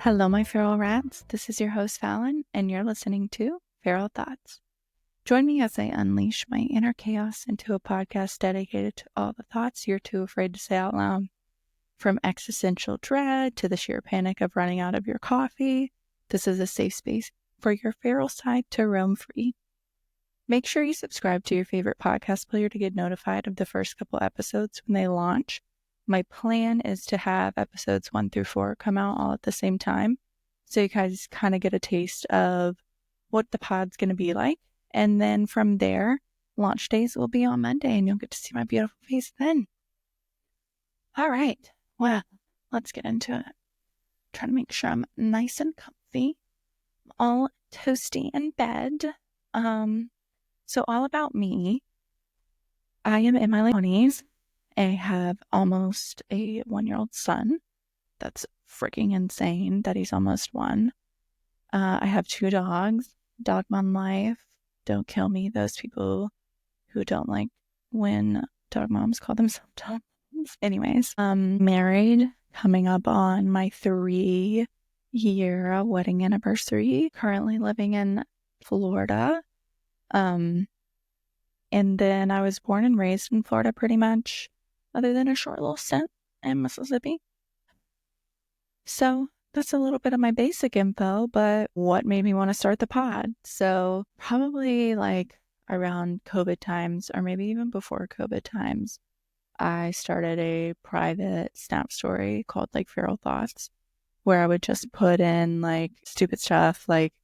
Hello, my feral rats. This is your host, Fallon, and you're listening to Feral Thoughts. Join me as I unleash my inner chaos into a podcast dedicated to all the thoughts you're too afraid to say out loud. From existential dread to the sheer panic of running out of your coffee, this is a safe space for your feral side to roam free. Make sure you subscribe to your favorite podcast player to get notified of the first couple episodes when they launch. My plan is to have episodes 1 through 4 come out all at the same time, so you guys kind of get a taste of what the pod's going to be like. And then from there, launch days will be on Monday, and you'll get to see my beautiful face then. All right, well, let's get into it. Trying to make sure I'm nice and comfy, all toasty in bed. So all about me. I am in my late 20s. I have almost a 1-year-old son. That's freaking insane that he's almost 1. I have 2 dogs. Dog mom life. Don't kill me, those people who don't like when dog moms call themselves dog moms. Anyways, married, coming up on my 3-year wedding anniversary. Currently living in Florida. And then I was born and raised in Florida pretty much, other than a short little stint in Mississippi. So that's a little bit of my basic info, but what made me want to start the pod? So probably like around COVID times, or maybe even before COVID times, I started a private Snap story called like Feral Thoughts, where I would just put in like stupid stuff like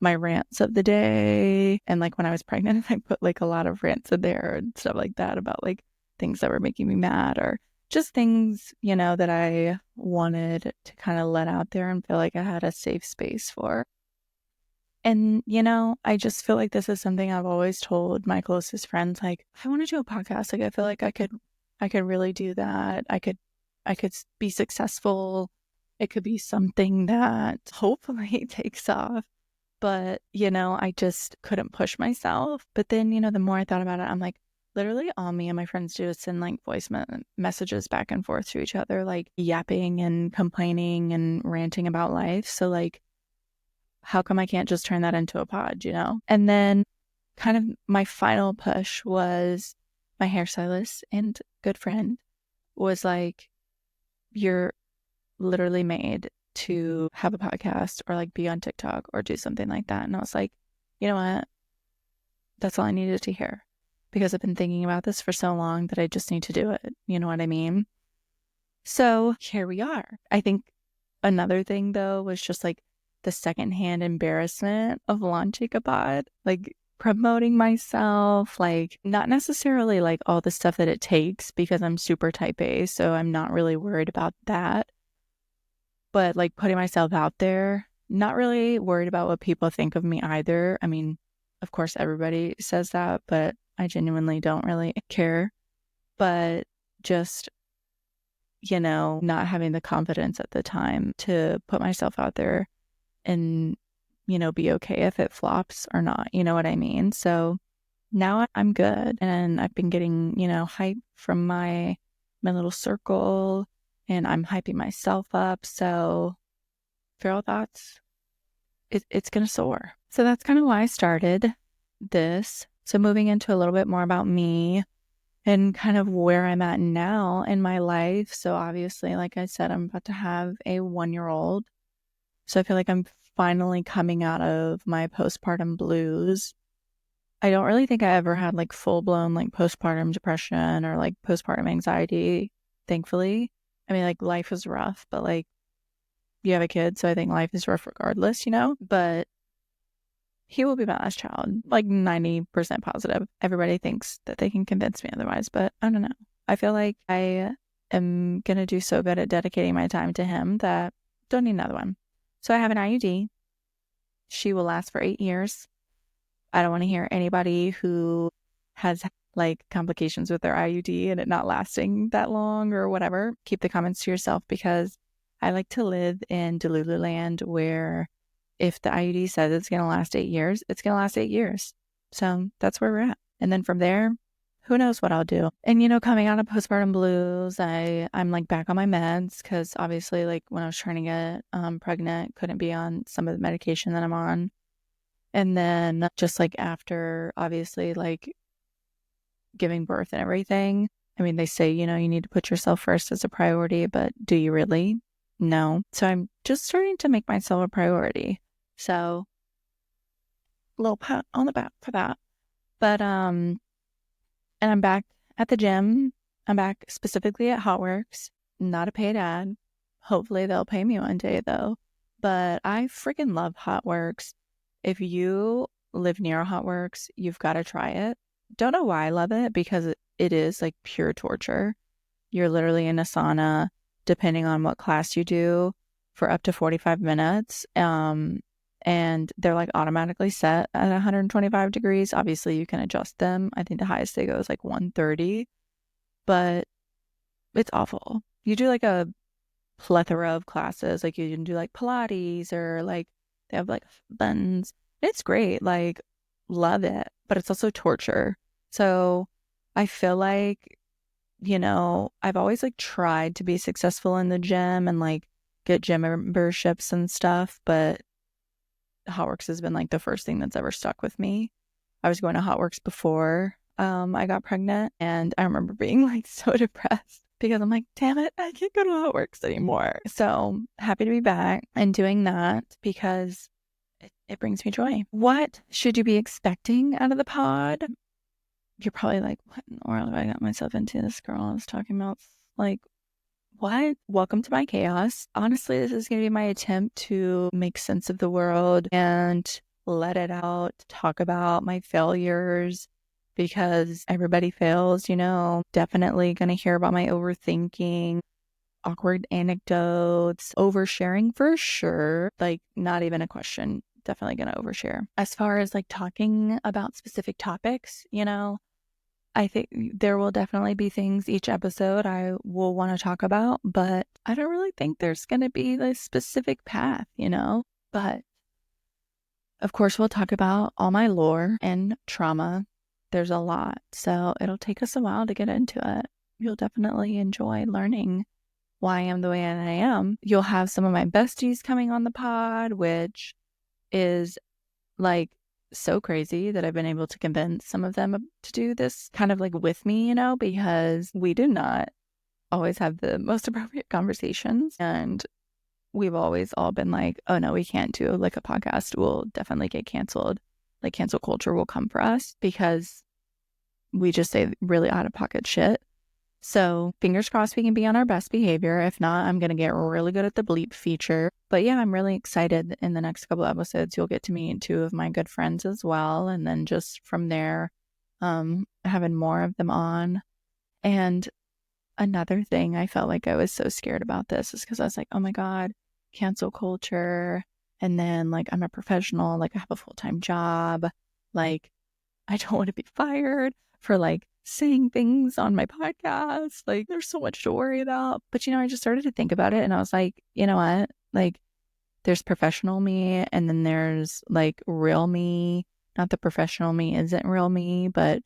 my rants of the day. And like when I was pregnant, I put like a lot of rants in there and stuff like that about like things that were making me mad, or just things, you know, that I wanted to kind of let out there and feel like I had a safe space for. And, you know, I just feel like this is something I've always told my closest friends, like, I want to do a podcast. Like, I feel like I could really do that. I could be successful. It could be something that hopefully takes off. But, you know, I just couldn't push myself. But then, you know, the more I thought about it, I'm like, literally all me and my friends do is send like voice messages back and forth to each other, like yapping and complaining and ranting about life. So like, how come I can't just turn that into a pod, you know? And then kind of my final push was my hairstylist and good friend was like, you're literally made to have a podcast or like be on TikTok or do something like that. And I was like, you know what? That's all I needed to hear, because I've been thinking about this for so long that I just need to do it. You know what I mean? So here we are. I think another thing though was just like the secondhand embarrassment of launching a pod, like promoting myself, like not necessarily like all the stuff that it takes, because I'm super type A, so I'm not really worried about that. But like putting myself out there, not really worried about what people think of me either. I mean, of course, everybody says that, but I genuinely don't really care. But just, you know, not having the confidence at the time to put myself out there and, you know, be okay if it flops or not. You know what I mean? So now I'm good. And I've been getting, you know, hype from my little circle, and I'm hyping myself up. So Feral Thoughts, it's going to soar. So that's kind of why I started this. So moving into a little bit more about me and kind of where I'm at now in my life. So obviously, like I said, I'm about to have a 1-year-old. So I feel like I'm finally coming out of my postpartum blues. I don't really think I ever had like full-blown like postpartum depression or like postpartum anxiety, thankfully. I mean, like life was rough, but like you have a kid, so I think life is rough regardless, you know? But he will be my last child, like 90% positive. Everybody thinks that they can convince me otherwise, but I don't know. I feel like I am going to do so good at dedicating my time to him that I don't need another one. So I have an IUD. She will last for 8 years. I don't want to hear anybody who has like complications with their IUD and it not lasting that long or whatever. Keep the comments to yourself, because I like to live in Delulu land, where if the IUD says it's going to last 8 years, it's going to last 8 years. So that's where we're at. And then from there, who knows what I'll do. And, you know, coming out of postpartum blues, I'm like back on my meds because obviously like when I was trying to get pregnant, couldn't be on some of the medication that I'm on. And then just like after obviously like giving birth and everything, I mean, they say, you know, you need to put yourself first as a priority, but do you really? No. So I'm just starting to make myself a priority. So a little pat on the back for that. But and I'm back at the gym. I'm back specifically at Hotworks, not a paid ad. Hopefully they'll pay me one day though. But I freaking love Hotworks. If you live near Hotworks, you've got to try it. Don't know why I love it because it is like pure torture. You're literally in a sauna, depending on what class you do, for up to 45 minutes. And they're like automatically set at 125 degrees. Obviously, you can adjust them. I think the highest they go is like 130, but it's awful. You do like a plethora of classes. Like you can do like Pilates or like they have like buttons. It's great. Like, love it, but it's also torture. So I feel like, you know, I've always like tried to be successful in the gym and like get gym memberships and stuff, but Hotworks has been like the first thing that's ever stuck with me. I was going to Hotworks before I got pregnant, and I remember being like so depressed because I'm like, damn it, I can't go to Hotworks anymore. So happy to be back and doing that because it brings me joy. What should you be expecting out of the pod? You're probably like, what in the world have I got myself into? This girl I was talking about, like, what? Welcome to my chaos. Honestly, this is going to be my attempt to make sense of the world and let it out, talk about my failures because everybody fails, you know. Definitely going to hear about my overthinking, awkward anecdotes, oversharing for sure. Like, not even a question. Definitely going to overshare. As far as like talking about specific topics, you know, I think there will definitely be things each episode I will want to talk about, but I don't really think there's going to be a specific path, you know? But of course, we'll talk about all my lore and trauma. There's a lot, so it'll take us a while to get into it. You'll definitely enjoy learning why I am the way that I am. You'll have some of my besties coming on the pod, which is like so crazy that I've been able to convince some of them to do this kind of like with me, you know, because we do not always have the most appropriate conversations. And we've always all been like, oh no, we can't do like a podcast. We'll definitely get canceled. Like cancel culture will come for us because we just say really out of pocket shit. So fingers crossed we can be on our best behavior. If not, I'm going to get really good at the bleep feature. But yeah, I'm really excited. In the next couple episodes, you'll get to meet two of my good friends as well. And then just from there, having more of them on. And another thing I felt like I was so scared about this is because I was like, oh my God, cancel culture. And then like I'm a professional, like I have a full-time job. Like I don't want to be fired for like saying things on my podcast. Like there's so much to worry about. But you know, I just started to think about it and I was like, you know what? Like there's professional me and then there's like real me. Not the professional me isn't real me, but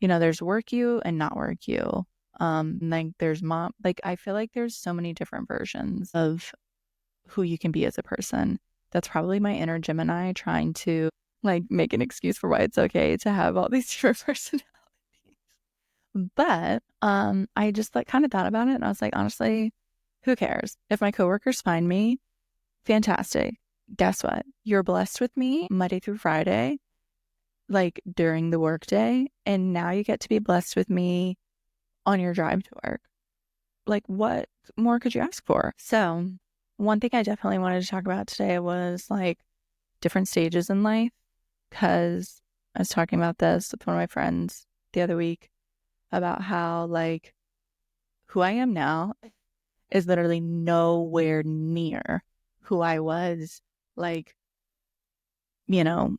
you know, there's work you and not work you. Like there's mom, like I feel like there's so many different versions of who you can be as a person. That's probably my inner Gemini trying to like make an excuse for why it's okay to have all these different personalities. But I just like kind of thought about it and I was like, honestly, who cares? If my coworkers find me, fantastic. Guess what? You're blessed with me Monday through Friday, like during the workday, and now you get to be blessed with me on your drive to work. Like what more could you ask for? So one thing I definitely wanted to talk about today was like different stages in life, because I was talking about this with one of my friends the other week about how like who I am now is literally nowhere near who I was like, you know,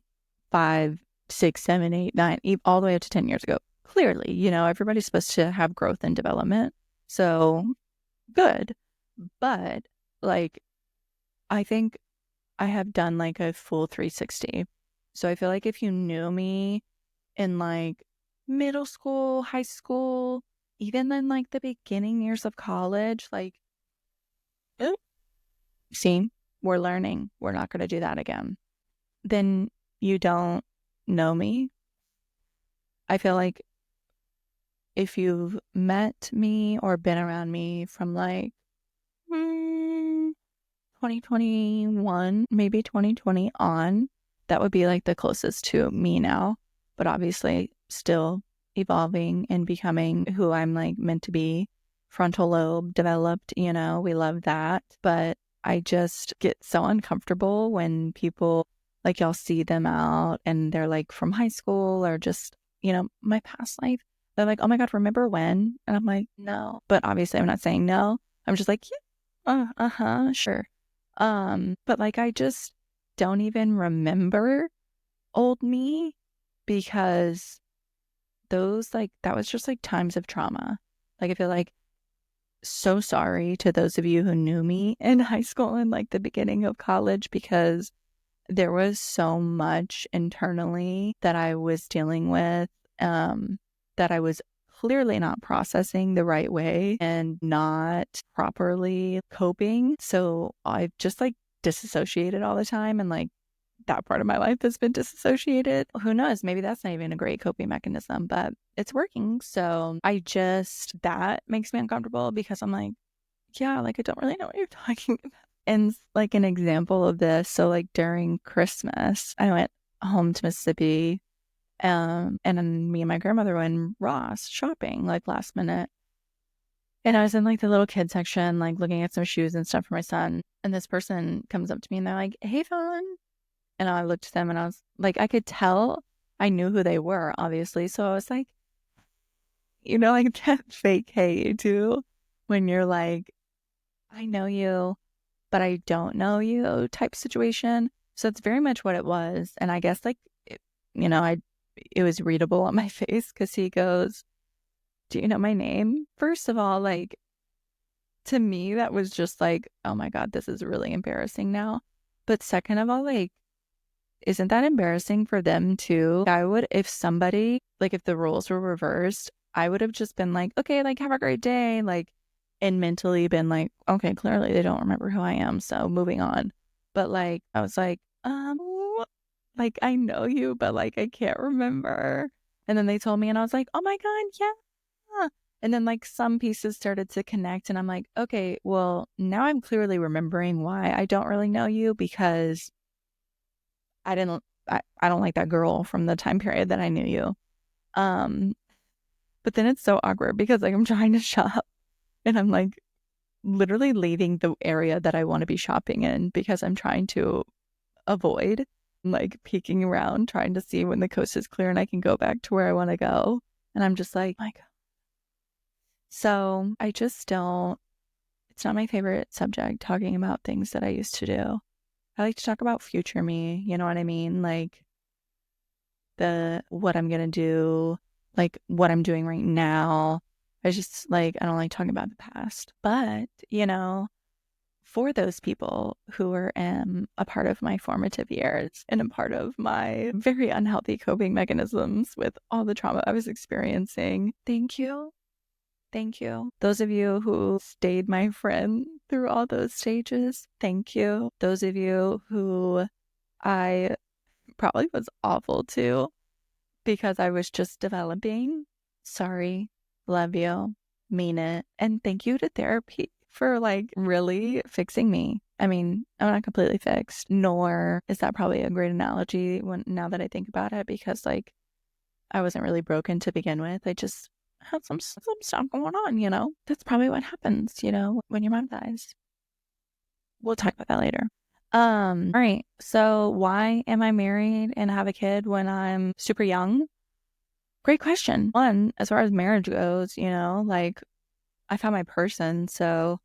5, 6, 7, 8, 9, all the way up to 10 years ago. Clearly, you know, everybody's supposed to have growth and development. So good. But like, I think I have done like a full 360. So I feel like if you knew me in like middle school, high school, even then like the beginning years of college, like, "Oop, see, we're learning. We're not going to do that again." Then you don't know me. I feel like if you've met me or been around me from like 2021, maybe 2020 on, that would be like the closest to me now. But obviously, still evolving and becoming who I'm like meant to be. Frontal lobe developed, we love that. But I just get so uncomfortable when people like y'all see them out and they're like from high school or just, my past life. They're like, "Oh my God, remember when?" And I'm like, "No." But obviously, I'm not saying no. I'm just like, "Yeah, sure." But like I just don't even remember old me because those like that was just like times of trauma. Like I feel like so sorry to those of you who knew me in high school and like the beginning of college because there was so much internally that I was dealing with that I was clearly not processing the right way and not properly coping. So I've just like disassociated all the time and like that part of my life has been disassociated. Who knows? Maybe that's not even a great coping mechanism, but it's working. So that makes me uncomfortable because I'm like, yeah, like I don't really know what you're talking about. And like an example of this, so like during Christmas, I went home to Mississippi, and then me and my grandmother went in Ross shopping like last minute. And I was in like the little kid section, like looking at some shoes and stuff for my son. And this person comes up to me and they're like, "Hey, Fallon." And I looked at them and I was like, I could tell I knew who they were, obviously. So I was like, like that fake hey too, when you're like, I know you, but I don't know you type situation. So it's very much what it was. And I guess like, it was readable on my face because he goes, "Do you know my name?" First of all, like to me, that was just like, oh my God, this is really embarrassing now. But second of all, like, isn't that embarrassing for them too? I would, if somebody, like if the roles were reversed, I would have just been like, "Okay, like have a great day." Like, and mentally been like, "Okay, clearly they don't remember who I am. So moving on." But like, I was like, like I know you, but like I can't remember. And then they told me and I was like, "Oh my God, yeah." And then like some pieces started to connect and I'm like, okay, well, now I'm clearly remembering why I don't really know you because I didn't I don't like that girl from the time period that I knew you. Um, but then it's so awkward because like I'm trying to shop and I'm like literally leaving the area that I want to be shopping in because I'm trying to avoid like peeking around, trying to see when the coast is clear and I can go back to where I want to go. And I'm just like, my God. So I just don't, it's not my favorite subject talking about things that I used to do. I like to talk about future me, you know what I mean? Like what I'm gonna do, like what I'm doing right now. I just like I don't like talking about the past. But, for those people who were a part of my formative years and a part of my very unhealthy coping mechanisms with all the trauma I was experiencing, thank you. Thank you. Those of you who stayed my friend through all those stages, thank you. Those of you who I probably was awful to because I was just developing. Sorry. Love you. Mean it. And thank you to therapy for like really fixing me. I mean, I'm not completely fixed, nor is that probably a great analogy now that I think about it, because like I wasn't really broken to begin with. I just had some stuff going on. That's probably what happens, when your mom dies. We'll talk about that later. All right. So why am I married and have a kid when I'm super young? Great question. One, as far as marriage goes, like I found my person, so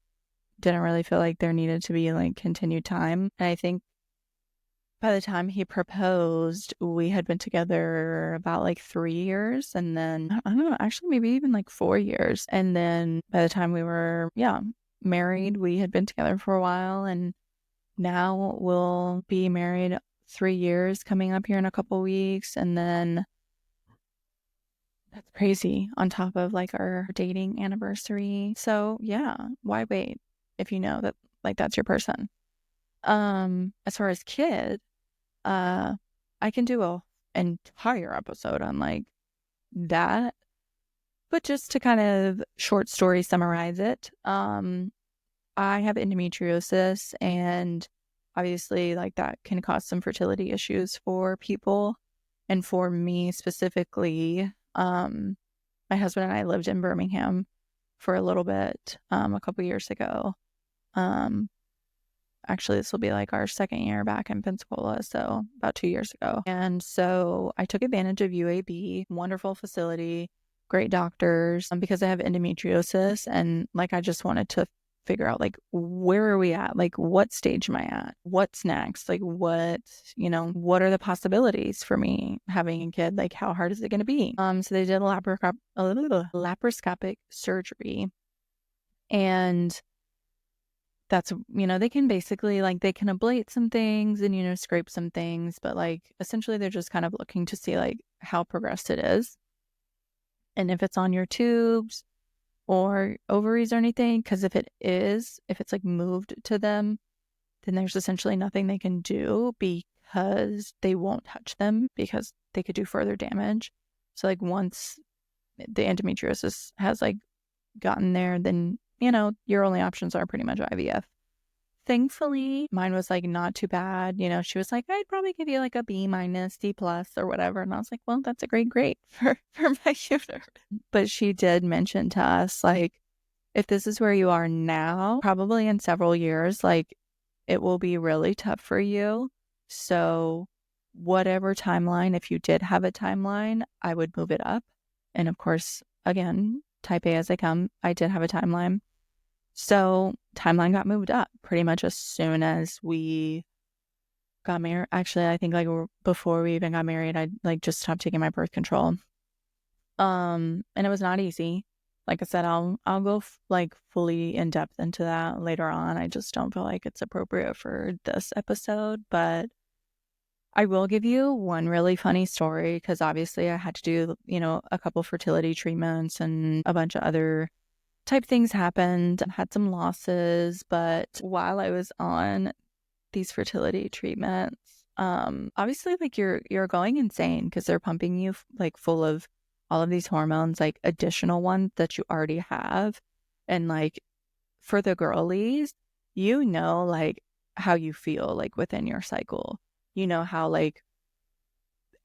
didn't really feel like there needed to be like continued time. And I think by the time he proposed, we had been together about like 3 years. And then, I don't know, actually, maybe even like 4 years. And then by the time we were, married, we had been together for a while. And now we'll be married 3 years coming up here in a couple weeks. And then That's crazy, on top of like our dating anniversary. So yeah, why wait if you know that like that's your person? As far as kid, uh, I can do a entire episode on like that, but just to kind of short story summarize it, I have endometriosis, and obviously like that can cause some fertility issues for people. And for me specifically, my husband and I lived in Birmingham for a little bit, a couple years ago. Um, Actually, this will be like our second year back in Pensacola, so about 2 years ago. And so I took advantage of UAB, wonderful facility, great doctors, because I have endometriosis. And like, I just wanted to figure out like, where are we at? Like, what stage am I at? What's next? Like, what are the possibilities for me having a kid? Like, how hard is it going to be? So they did a laparoscopic surgery, and that's, they can basically like, they can ablate some things and, scrape some things, but like essentially they're just kind of looking to see like how progressed it is and if it's on your tubes or ovaries or anything. Because if it's like moved to them, then there's essentially nothing they can do, because they won't touch them, because they could do further damage. So like, once the endometriosis has like gotten there, then your only options are pretty much IVF. Thankfully, mine was like not too bad. She was like, I'd probably give you like a B minus, D plus, or whatever. And I was like, well, that's a great grade for my uterus. But she did mention to us, like, if this is where you are now, probably in several years, like, it will be really tough for you. So whatever timeline, if you did have a timeline, I would move it up. And of course, again, type A as I come, I did have a timeline. So timeline got moved up pretty much as soon as we got married. Actually, I think like before we even got married, I like just stopped taking my birth control. And it was not easy. Like I said, I'll go like fully in depth into that later on. I just don't feel like it's appropriate for this episode, but I will give you one really funny story, because obviously I had to do, a couple fertility treatments, and a bunch of other type things happened. I had some losses, but while I was on these fertility treatments, obviously like you're going insane, because they're pumping you like full of all of these hormones, like additional ones that you already have. And like, for the girlies, like how you feel like within your cycle, how like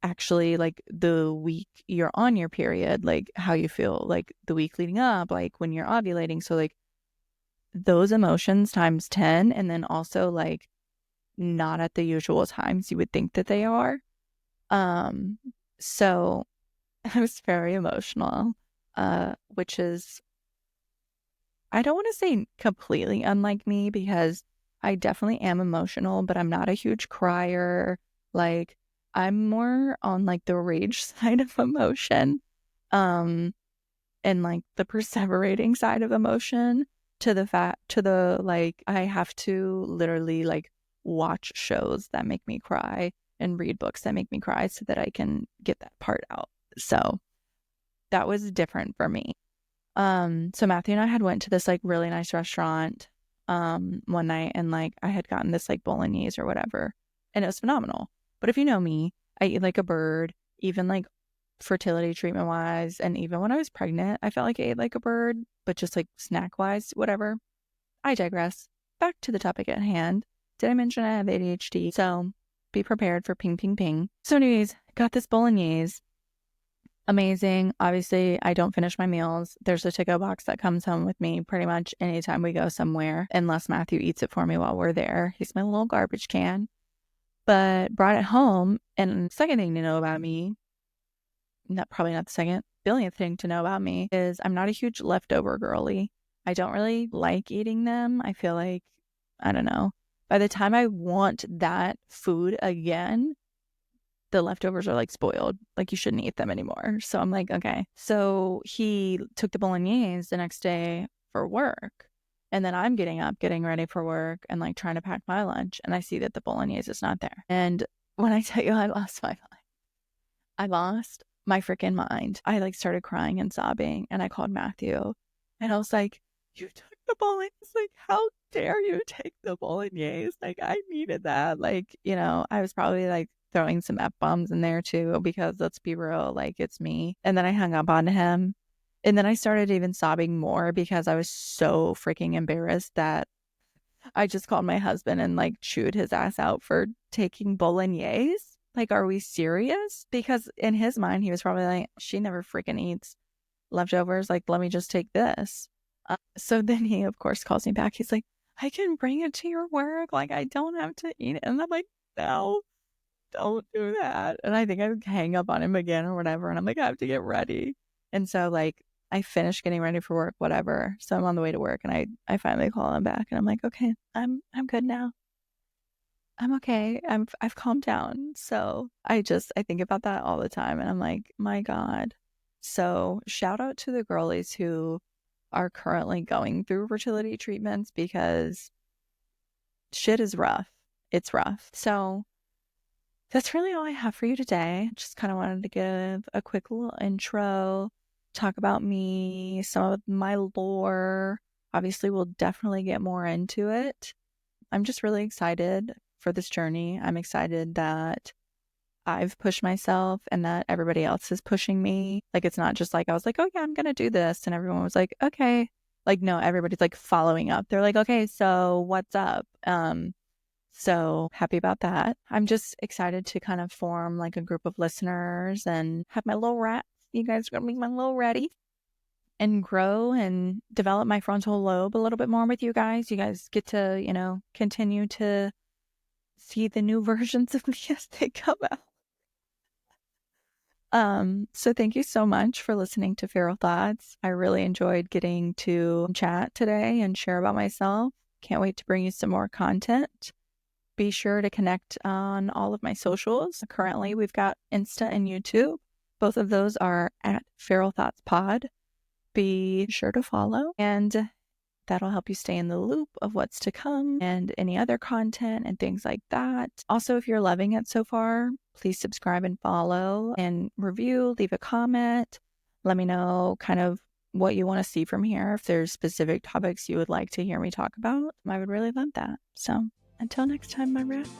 actually like the week you're on your period, like how you feel like the week leading up, like when you're ovulating. So like those emotions times 10, and then also like not at the usual times you would think that they are. So I was very emotional, which is, I don't want to say completely unlike me, because I definitely am emotional, but I'm not a huge crier. Like, I'm more on like the rage side of emotion, and like the perseverating side of emotion, to the like, I have to literally like watch shows that make me cry and read books that make me cry so that I can get that part out. So that was different for me. So Matthew and I had went to this like really nice restaurant one night, and like I had gotten this like bolognese or whatever, and it was phenomenal. But if you know me, I eat like a bird, even like fertility treatment wise, and even when I was pregnant, I felt like I ate like a bird, but just like snack wise, whatever. I digress. Back to the topic at hand. Did I mention I have ADHD? So be prepared for ping, ping, ping. So anyways, got this bolognese. Amazing. Obviously, I don't finish my meals. There's a to-go box that comes home with me pretty much anytime we go somewhere, unless Matthew eats it for me while we're there. He's my little garbage can. But brought it home, and second thing to know about me, probably not the second, billionth thing to know about me, is I'm not a huge leftover girly. I don't really like eating them. I feel like, I don't know, by the time I want that food again, the leftovers are like spoiled. Like, you shouldn't eat them anymore. So I'm like, okay. So he took the bolognese the next day for work. And then I'm getting up, getting ready for work, and like trying to pack my lunch. And I see that the bolognese is not there. And when I tell you I lost my mind, I lost my freaking mind. I like started crying and sobbing, and I called Matthew, and I was like, "You took the bolognese. Like, how dare you take the bolognese? Like, I needed that." Like, I was probably like throwing some F-bombs in there too, because let's be real, like, it's me. And then I hung up on him. And then I started even sobbing more because I was so freaking embarrassed that I just called my husband and like chewed his ass out for taking bolognese. Like, are we serious? Because in his mind, he was probably like, she never freaking eats leftovers. Like, let me just take this. So then he, of course, calls me back. He's like, I can bring it to your work. Like, I don't have to eat it. And I'm like, no, don't do that. And I think I would hang up on him again or whatever. And I'm like, I have to get ready. And so, like, I finished getting ready for work, whatever. So I'm on the way to work, and I finally call him back, and I'm like, okay, I'm good now. I'm okay. I've calmed down. So I think about that all the time, and I'm like, my God. So shout out to the girlies who are currently going through fertility treatments, because shit is rough. It's rough. So that's really all I have for you today. Just kind of wanted to give a quick little intro, talk about me, some of my lore. Obviously, we'll definitely get more into it. I'm just really excited for this journey. I'm excited that I've pushed myself and that everybody else is pushing me. Like, it's not just like I was like, oh yeah, I'm going to do this. And everyone was like, okay. Like, no, everybody's like following up. They're like, okay, so what's up? So happy about that. I'm just excited to kind of form like a group of listeners and have my little rats. You guys are going to be my little ratty, and grow and develop my frontal lobe a little bit more with you guys. You guys get to, continue to see the new versions of me as they come out. So thank you so much for listening to Feral Thoughts. I really enjoyed getting to chat today and share about myself. Can't wait to bring you some more content. Be sure to connect on all of my socials. Currently, we've got Insta and YouTube. Both of those are at Feral Thoughts Pod. Be sure to follow, and that'll help you stay in the loop of what's to come and any other content and things like that. Also, if you're loving it so far, please subscribe and follow and review, leave a comment. Let me know kind of what you want to see from here. If there's specific topics you would like to hear me talk about, I would really love that. So until next time, my rats.